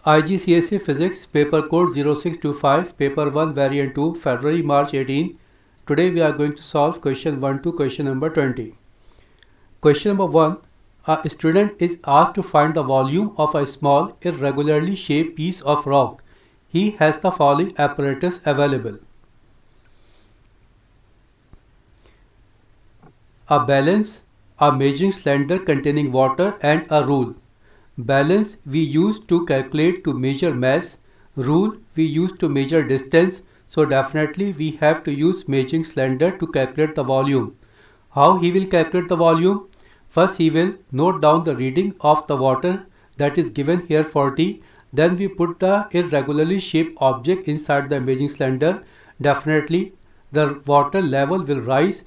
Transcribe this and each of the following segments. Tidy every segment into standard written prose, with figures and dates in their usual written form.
IGCSE Physics Paper Code 0625 Paper 1 Variant 2 February March 18. Today we are going to solve question 1 to question number 20. Question number 1. A student is asked to find the volume of a small irregularly shaped piece of rock. He has the following apparatus available: a balance, a measuring cylinder containing water, and a rule. Balance we use to calculate to measure mass. Rule we use to measure distance. So definitely we have to use measuring cylinder to calculate the volume. How he will calculate the volume? First he will note down the reading of the water, that is given here 40. Then we put the irregularly shaped object inside the measuring cylinder. Definitely the water level will rise.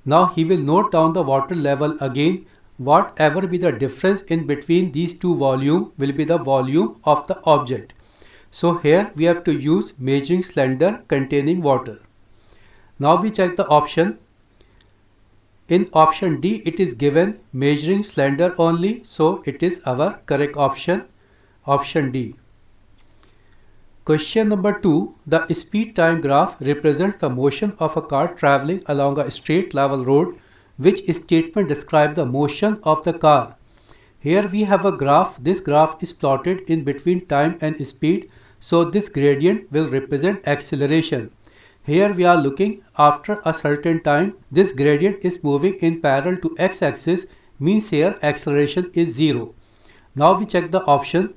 Now he will note down the water level again. Whatever be the difference in between these two volumes will be the volume of the object. So here we have to use measuring cylinder containing water. Now we check the option. In option D it is given measuring cylinder only, so it is our correct option, option D. Question number 2. The speed time graph represents the motion of a car traveling along a straight level road. Which statement describes the motion of the car? Here we have a graph. This graph is plotted in between time and speed. So this gradient will represent acceleration. Here we are looking after a certain time. This gradient is moving in parallel to x-axis, means here acceleration is 0. Now we check the option.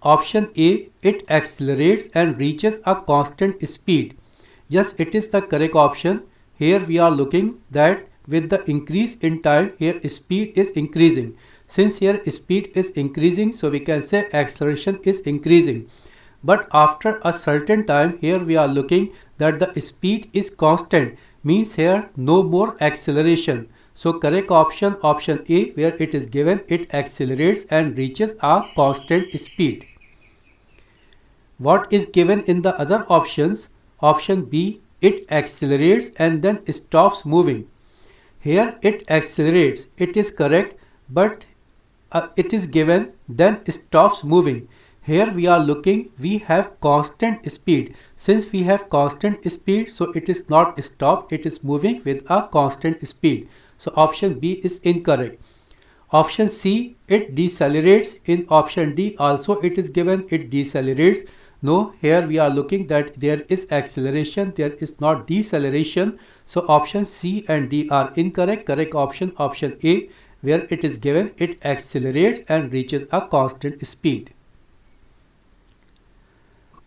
Option A, it accelerates and reaches a constant speed. Yes, it is the correct option. Here we are looking that with the increase in time, here speed is increasing. Since here speed is increasing, so we can say acceleration is increasing. But after a certain time, here we are looking that the speed is constant, means here no more acceleration. So correct option, option A, where it is given it accelerates and reaches a constant speed. What is given in the other options? Option B, it accelerates and then stops moving. Here it accelerates, it is correct, but it is given then stops moving. Here we are looking, we have constant speed. Since we have constant speed, so it is not stop, it is moving with a constant speed. So option B is incorrect. Option C, it decelerates. In option D also it is given it decelerates. No, here we are looking that there is acceleration, there is not deceleration. So option C and D are incorrect. Correct option, option A, where it is given it accelerates and reaches a constant speed.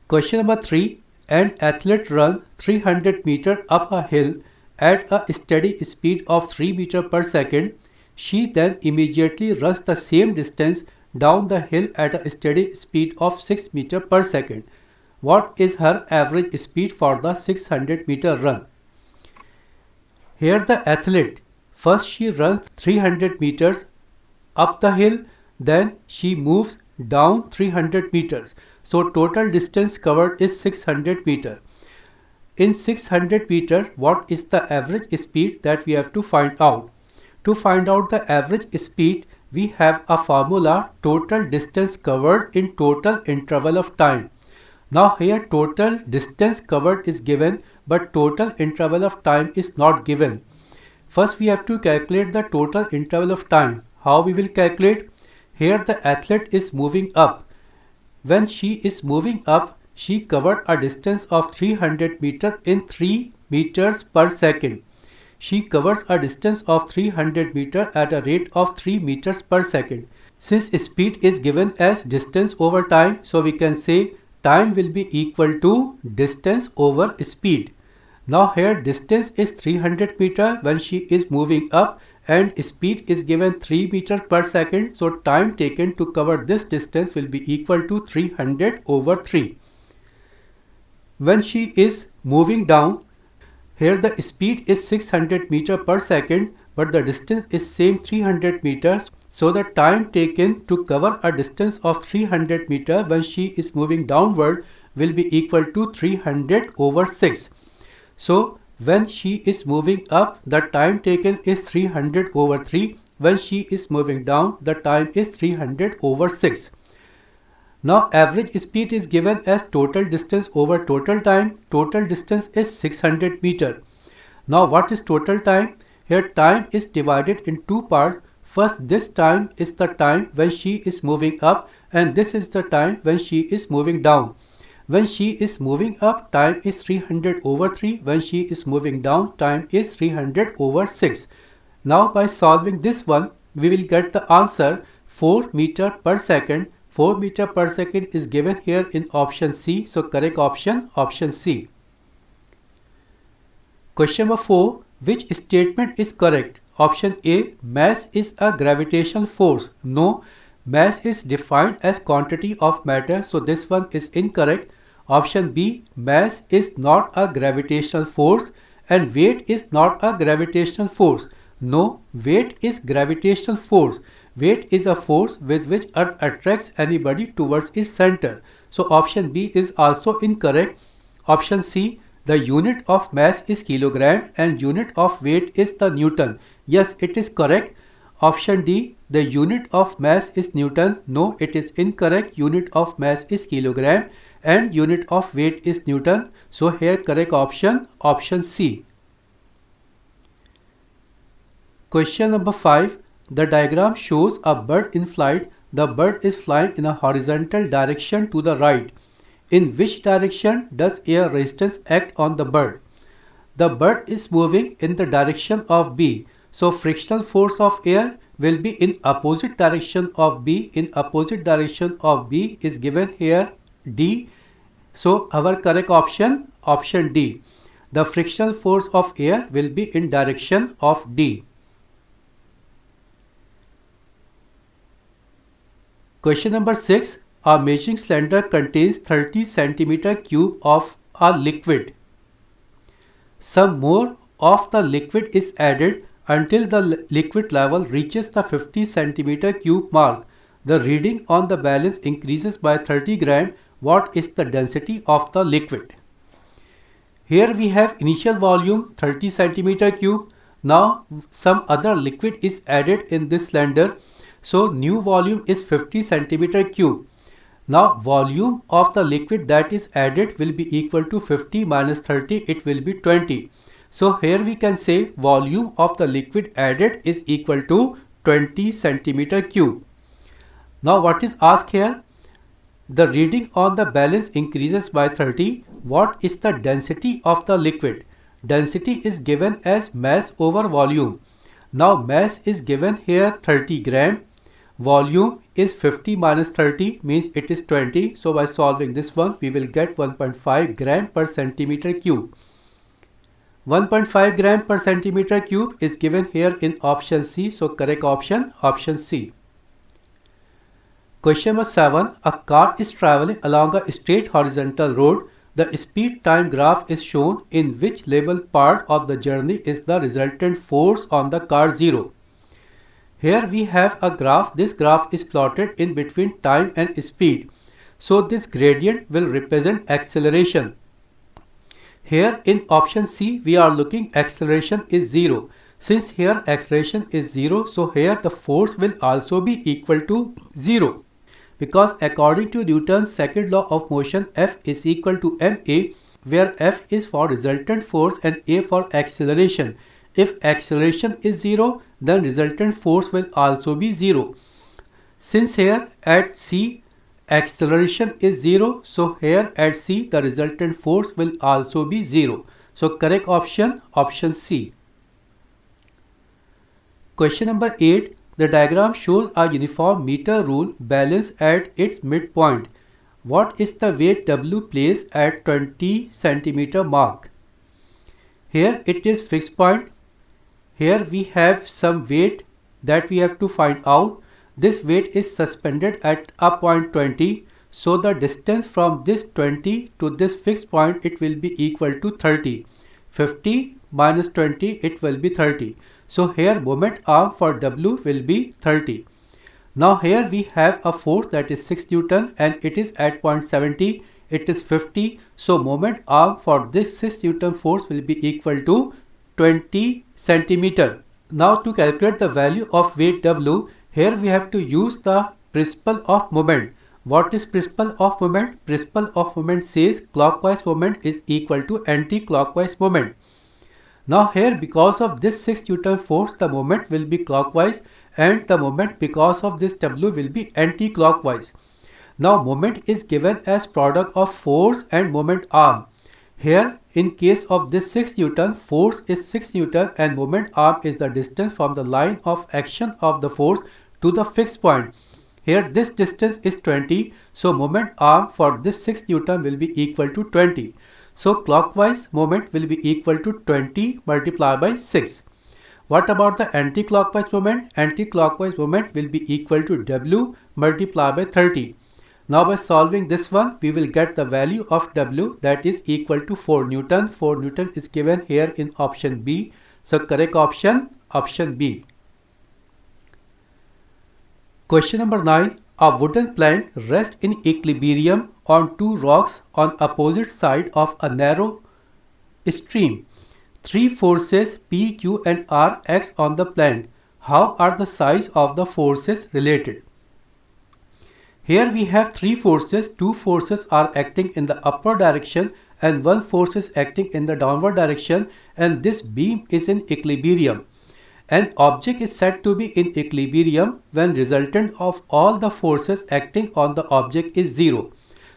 Question number 3. An athlete runs 300 meters up a hill at a steady speed of 3 meters per second. She then immediately runs the same distance down the hill at a steady speed of 6 meters per second. What is her average speed for the 600 meter run? Here the athlete, first she runs 300 meters up the hill, then she moves down 300 meters. So total distance covered is 600 meters. In 600 meters, what is the average speed that we have to find out? To find out the average speed, we have a formula: total distance covered in total interval of time. Now here total distance covered is given, but total interval of time is not given. First we have to calculate the total interval of time. How we will calculate? Here the athlete is moving up. When she is moving up, she covered a distance of 300 meters in 3 meters per second. She covers a distance of 300 meters at a rate of 3 meters per second. Since speed is given as distance over time, so we can say time will be equal to distance over speed. Now here distance is 300 meters when she is moving up and speed is given 3 meters per second. So time taken to cover this distance will be equal to 300 over 3. When she is moving down, here the speed is 600 meters per second, but the distance is same 300 meters. So the time taken to cover a distance of 300 meters when she is moving downward will be equal to 300 over 6. So when she is moving up, the time taken is 300 over 3. When she is moving down, the time is 300 over 6. Now average speed is given as total distance over total time. Total distance is 600 meter. Now what is total time? Here time is divided in two parts. First, this time is the time when she is moving up, and this is the time when she is moving down. When she is moving up, time is 300 over 3. When she is moving down, time is 300 over 6. Now by solving this one, we will get the answer 4 meter per second. 4 meter per second is given here in option C. So correct option, option C. Question number 4. Which statement is correct? Option A. Mass is a gravitational force. No. Mass is defined as quantity of matter. So this one is incorrect. Option B. Mass is not a gravitational force and weight is not a gravitational force. No. Weight is gravitational force. Weight is a force with which Earth attracts anybody towards its center. So option B is also incorrect. Option C. The unit of mass is kilogram and unit of weight is the Newton. Yes, it is correct. Option D. The unit of mass is Newton. No, it is incorrect. Unit of mass is kilogram and unit of weight is Newton. So here correct option, option C. Question number 5. The diagram shows a bird in flight. The bird is flying in a horizontal direction to the right. In which direction does air resistance act on the bird? The bird is moving in the direction of B. So frictional force of air will be in opposite direction of B. In opposite direction of B is given here D. So our correct option, option D. The frictional force of air will be in direction of D. Question number 6. A measuring cylinder contains 30 centimeter cube of a liquid. Some more of the liquid is added until the liquid level reaches the 50 centimeter cube mark. The reading on the balance increases by 30 gram. What is the density of the liquid? Here we have initial volume 30 centimeter cube. Now some other liquid is added in this cylinder. So new volume is 50 centimeter cube. Now volume of the liquid that is added will be equal to 50 minus 30, it will be 20. So here we can say volume of the liquid added is equal to 20 centimeter cube. Now what is asked here? The reading on the balance increases by 30. What is the density of the liquid? Density is given as mass over volume. Now mass is given here 30 gram. Volume is 50 minus 30 means it is 20. So by solving this one, we will get 1.5 gram per centimeter cube. 1.5 gram per centimeter cube is given here in option C. So correct option, option C. Question number 7. A car is traveling along a straight horizontal road. The speed time graph is shown. In which label part of the journey is the resultant force on the car 0? Here we have a graph. This graph is plotted in between time and speed. So this gradient will represent acceleration. Here in option C we are looking acceleration is 0. Since here acceleration is 0, so here the force will also be equal to 0. Because according to Newton's second law of motion, F is equal to ma, where F is for resultant force and A for acceleration. If acceleration is 0, then resultant force will also be 0. Since here at C acceleration is 0, so here at C the resultant force will also be 0. So correct option, option C. Question number 8. The diagram shows a uniform meter rule balance at its midpoint. What is the weight W placed at 20 centimeter mark? Here it is fixed point. Here we have some weight that we have to find out. This weight is suspended at a point 20. So the distance from this 20 to this fixed point, it will be equal to 30. 50 minus 20, it will be 30. So here moment arm for W will be 30. Now here we have a force that is 6 Newton and it is at point 70. It is 50. So moment arm for this 6 Newton force will be equal to 20 centimeter. Now to calculate the value of weight W, here we have to use the principle of moment. What is principle of moment? Principle of moment says clockwise moment is equal to anti-clockwise moment. Now here, because of this 6 Newton force, the moment will be clockwise and the moment because of this W will be anti-clockwise. Now moment is given as product of force and moment arm. Here in case of this 6 Newton, force is 6 Newton and moment arm is the distance from the line of action of the force to the fixed point. Here this distance is 20, so moment arm for this 6 Newton will be equal to 20. So clockwise moment will be equal to 20 multiplied by 6. What about the anti-clockwise moment? Anti-clockwise moment will be equal to W multiplied by 30. Now by solving this one, we will get the value of W, that is equal to 4 Newton. 4 Newton is given here in option B. So correct option, option B. Question number 9. A wooden plank rests in equilibrium on two rocks on opposite side of a narrow stream. Three forces P, Q and R act on the plank. How are the size of the forces related? Here we have three forces. Two forces are acting in the upward direction and one force is acting in the downward direction, and this beam is in equilibrium. An object is said to be in equilibrium when resultant of all the forces acting on the object is 0.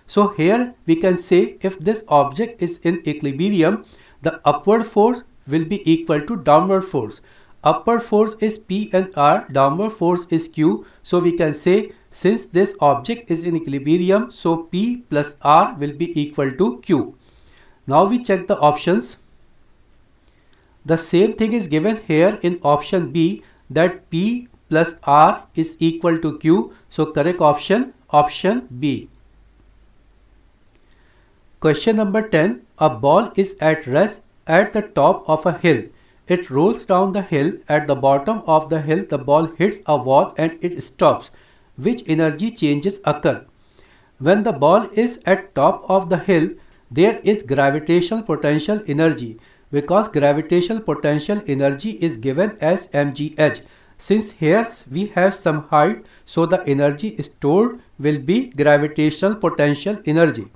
So here we can say if this object is in equilibrium, the upward force will be equal to downward force. Upward force is P and R, downward force is Q. So we can say since this object is in equilibrium, so P plus R will be equal to Q. Now we check the options. The same thing is given here in option B, that P plus R is equal to Q. So correct option, option B. Question number 10. A ball is at rest at the top of a hill. It rolls down the hill. At the bottom of the hill, the ball hits a wall and it stops. Which energy changes occur? When the ball is at top of the hill, there is gravitational potential energy, because gravitational potential energy is given as mgh. Since here we have some height, so the energy stored will be gravitational potential energy.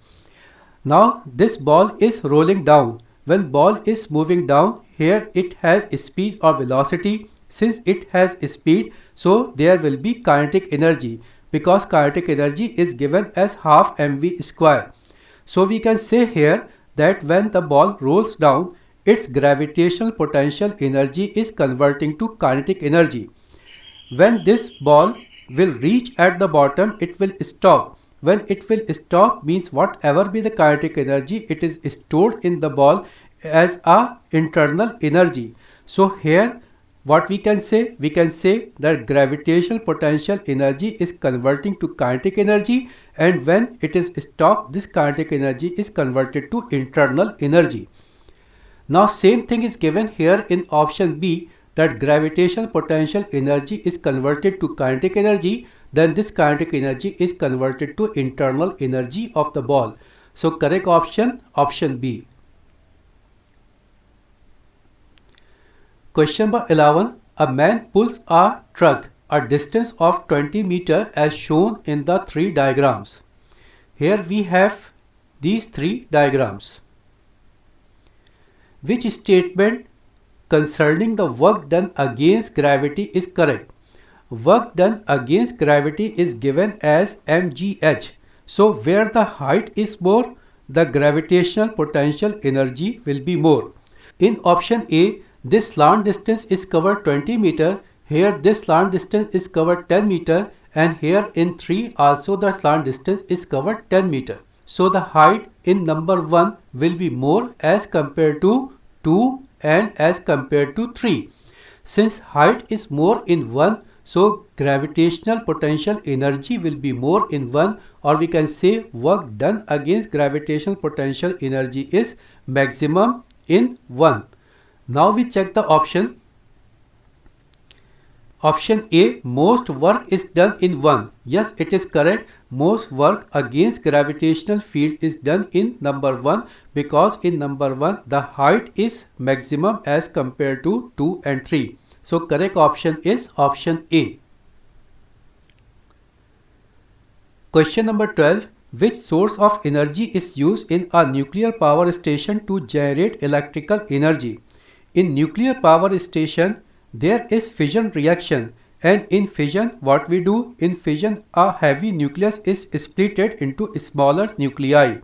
Now this ball is rolling down. When ball is moving down, here it has speed or velocity. Since it has speed, so there will be kinetic energy, because kinetic energy is given as half mv square. So we can say here that when the ball rolls down, its gravitational potential energy is converting to kinetic energy. When this ball will reach at the bottom, it will stop. When it will stop means whatever be the kinetic energy, it is stored in the ball as a internal energy. So here what we can say? We can say that gravitational potential energy is converting to kinetic energy, and when it is stopped, this kinetic energy is converted to internal energy. Now same thing is given here in option B, that gravitational potential energy is converted to kinetic energy, then this kinetic energy is converted to internal energy of the ball. So correct option, option B. Question number 11. A man pulls a truck a distance of 20 meters as shown in the three diagrams. Here we have these three diagrams. Which statement concerning the work done against gravity is correct? Work done against gravity is given as mgh. So where the height is more, the gravitational potential energy will be more. In option A, this slant distance is covered 20 meter. Here this slant distance is covered 10 meter, and here in 3 also the slant distance is covered 10 meter. So the height in number 1 will be more as compared to 2 and as compared to 3. Since height is more in 1, so gravitational potential energy will be more in 1, or we can say work done against gravitational potential energy is maximum in 1. Now we check the option. Option A, most work is done in 1. Yes, it is correct. Most work against gravitational field is done in number 1, because in number 1 the height is maximum as compared to 2 and 3. So correct option is option A. Question number 12. Which source of energy is used in a nuclear power station to generate electrical energy? In nuclear power station, there is fission reaction, and in fission what we do? In fission a heavy nucleus is splitted into smaller nuclei.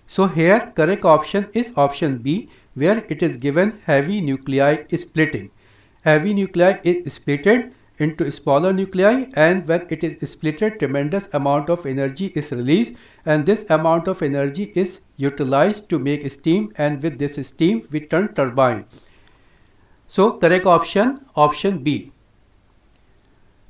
So here correct option is option B, where it is given heavy nuclei splitting. Heavy nuclei is splitted into smaller nuclei, and when it is splitted, tremendous amount of energy is released, and this amount of energy is utilized to make steam, and with this steam we turn turbine. So correct option B.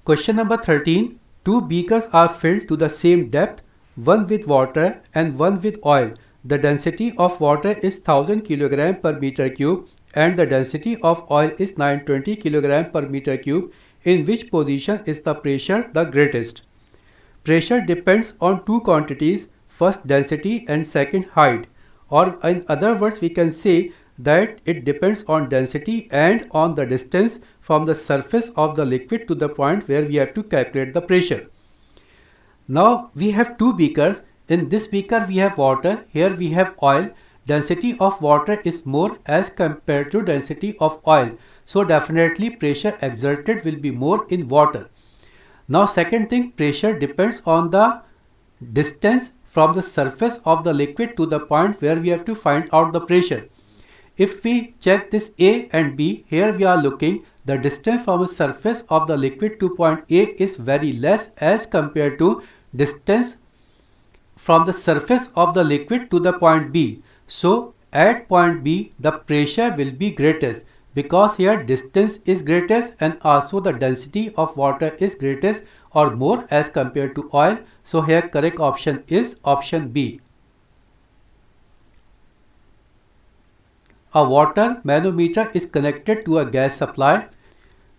Question number 13. Two beakers are filled to the same depth, one with water and one with oil. The density of water is 1000 kg per meter cube and the density of oil is 920 kg per meter cube. In which position is the pressure the greatest? Pressure depends on two quantities, first density and second height. Or in other words, we can say that it depends on density and on the distance from the surface of the liquid to the point where we have to calculate the pressure. Now we have two beakers. In this beaker we have water, here we have oil. Density of water is more as compared to density of oil. So definitely pressure exerted will be more in water. Now second thing, pressure depends on the distance from the surface of the liquid to the point where we have to find out the pressure. If we check this A and B, here we are looking the distance from the surface of the liquid to point A is very less as compared to distance from the surface of the liquid to the point B. So at point B the pressure will be greatest, because here distance is greatest and also the density of water is greatest or more as compared to oil. So here correct option is option B. A water manometer is connected to a gas supply.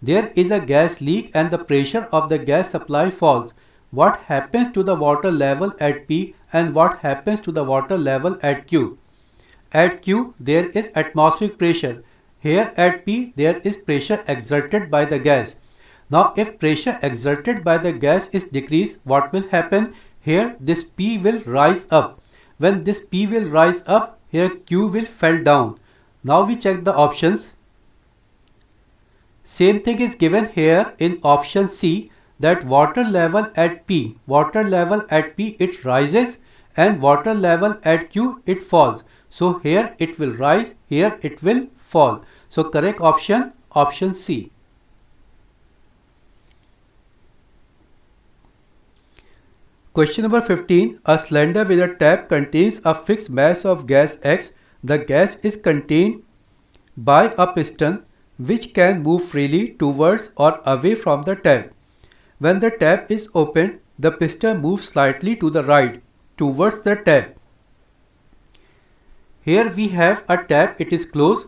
There is a gas leak and the pressure of the gas supply falls. What happens to the water level at P and what happens to the water level at Q? At Q there is atmospheric pressure. Here at P there is pressure exerted by the gas. Now if pressure exerted by the gas is decreased, what will happen? Here this P will rise up. When this P will rise up, here Q will fall down. Now we check the options. Same thing is given here in option C, that water level at P it rises and water level at Q it falls. So here it will rise, here it will fall. So correct option option C. Question number 15. A cylinder with a tap contains a fixed mass of gas X. The gas is contained by a piston which can move freely towards or away from the tap. When the tap is opened, the piston moves slightly to the right towards the tap. Here we have a tap, it is closed.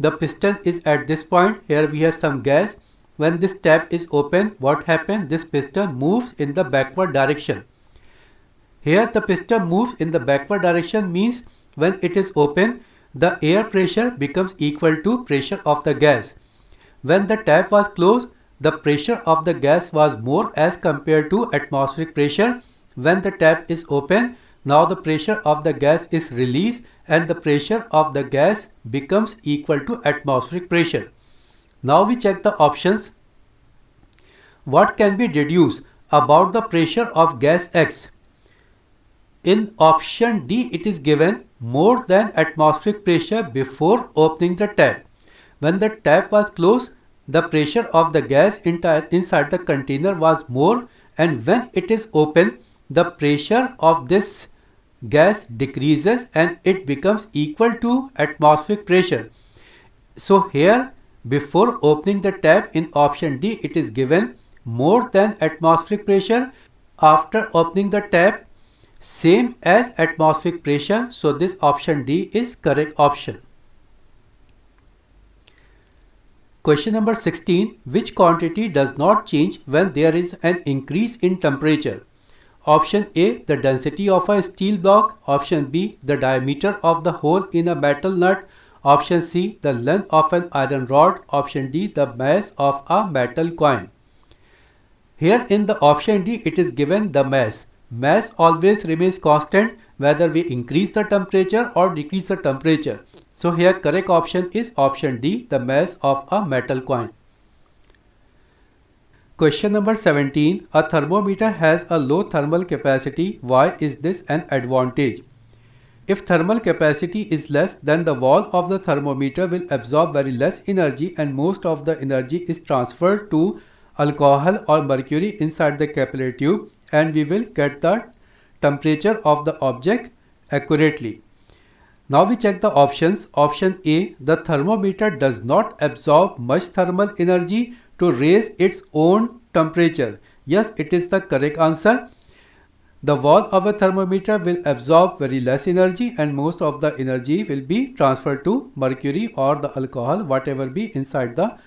The piston is at this point. Here we have some gas. When this tap is open, what happens? This piston moves in the backward direction. Here the piston moves in the backward direction means when it is open, the air pressure becomes equal to pressure of the gas. When the tap was closed, the pressure of the gas was more as compared to atmospheric pressure. When the tap is open, now the pressure of the gas is released and the pressure of the gas becomes equal to atmospheric pressure. Now we check the options. What can be deduced about the pressure of gas X? In option D it is given more than atmospheric pressure before opening the tap. When the tap was closed, the pressure of the gas inside the container was more, and when it is open, the pressure of this gas decreases and it becomes equal to atmospheric pressure. So here before opening the tap in option D it is given more than atmospheric pressure. After opening the tap, same as atmospheric pressure. So this option D is correct option. Question number 16. Which quantity does not change when there is an increase in temperature? Option A, the density of a steel block. Option B, the diameter of the hole in a metal nut. Option C, the length of an iron rod. Option D, the mass of a metal coin. Here in the option D it is given the mass. mass always remains constant whether we increase the temperature or decrease the temperature. So here correct option is option D, the mass of a metal coin. Question number 17. A thermometer has a low thermal capacity. Why is this an advantage? If thermal capacity is less, then the wall of the thermometer will absorb very less energy and most of the energy is transferred to alcohol or mercury inside the capillary tube, and we will get the temperature of the object accurately. Now we check the options. Option A, the thermometer does not absorb much thermal energy to raise its own temperature. Yes, it is the correct answer. The wall of a thermometer will absorb very less energy and most of the energy will be transferred to mercury or the alcohol, whatever be inside the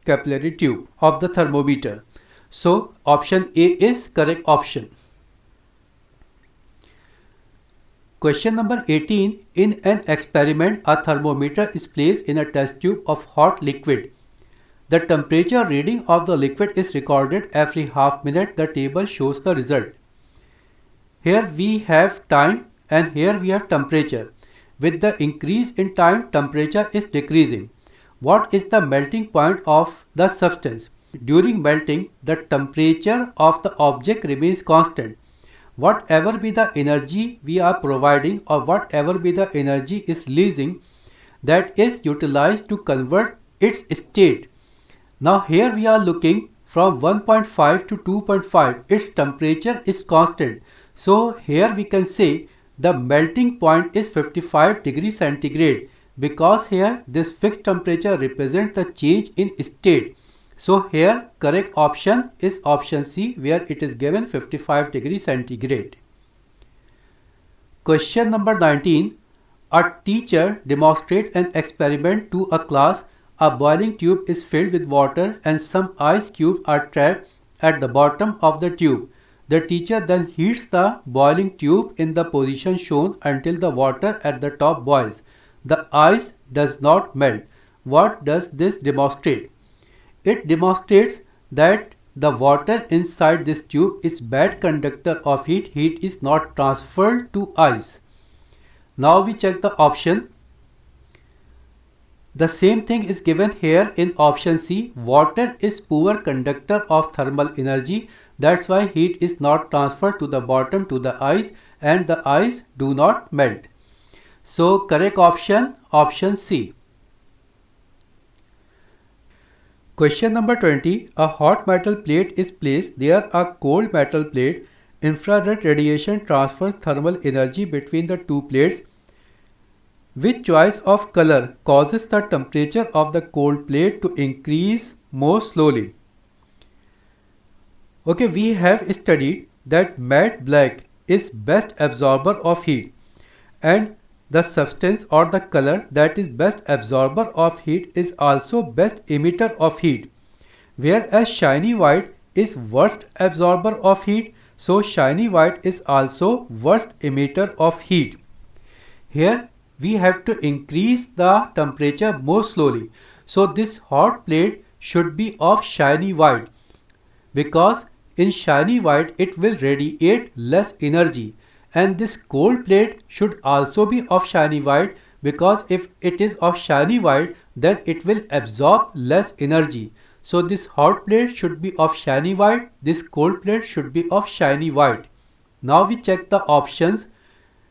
capillary tube of the thermometer. So option A is correct option. Question number 18. In an experiment, a thermometer is placed in a test tube of hot liquid. The temperature reading of the liquid is recorded every half minute. The table shows the result. Here we have time and here we have temperature. With the increase in time, temperature is decreasing. What is the melting point of the substance? During melting, the temperature of the object remains constant. Whatever be the energy we are providing or whatever be the energy is releasing, that is utilized to convert its state. Now here we are looking from 1.5 to 2.5. Its temperature is constant. So here we can say the melting point is 55 degrees centigrade, because here this fixed temperature represents the change in state. So here correct option is option C, where it is given 55 degrees centigrade. Question number 19. A teacher demonstrates an experiment to a class. A boiling tube is filled with water and some ice cubes are trapped at the bottom of the tube. The teacher then heats the boiling tube in the position shown until the water at the top boils. The ice does not melt. What does this demonstrate? It demonstrates that the water inside this tube is bad conductor of heat. Heat is not transferred to ice. Now we check the option. The same thing is given here in option C. Water is poor conductor of thermal energy. That's why heat is not transferred to the bottom to the ice and the ice do not melt. So correct option, option C. Question number 20. A hot metal plate is placed near a cold metal plate. Infrared radiation transfers thermal energy between the two plates. Which choice of color causes the temperature of the cold plate to increase more slowly? Okay, we have studied that matte black is best absorber of heat, and the substance or the color that is best absorber of heat is also best emitter of heat, whereas shiny white is worst absorber of heat. So shiny white is also worst emitter of heat. Here we have to increase the temperature more slowly. So this hot plate should be of shiny white, because in shiny white it will radiate less energy, and this cold plate should also be of shiny white, because if it is of shiny white then it will absorb less energy. So this hot plate should be of shiny white, this cold plate should be of shiny white. Now we check the options.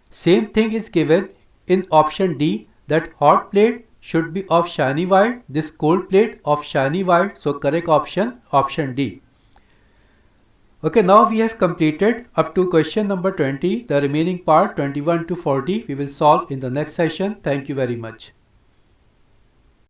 Same thing is given in option D, that hot plate should be of shiny white, this cold plate of shiny white. So correct option, option D. Okay, now we have completed up to question number 20. The remaining part 21 to 40 we will solve in the next session. Thank you very much.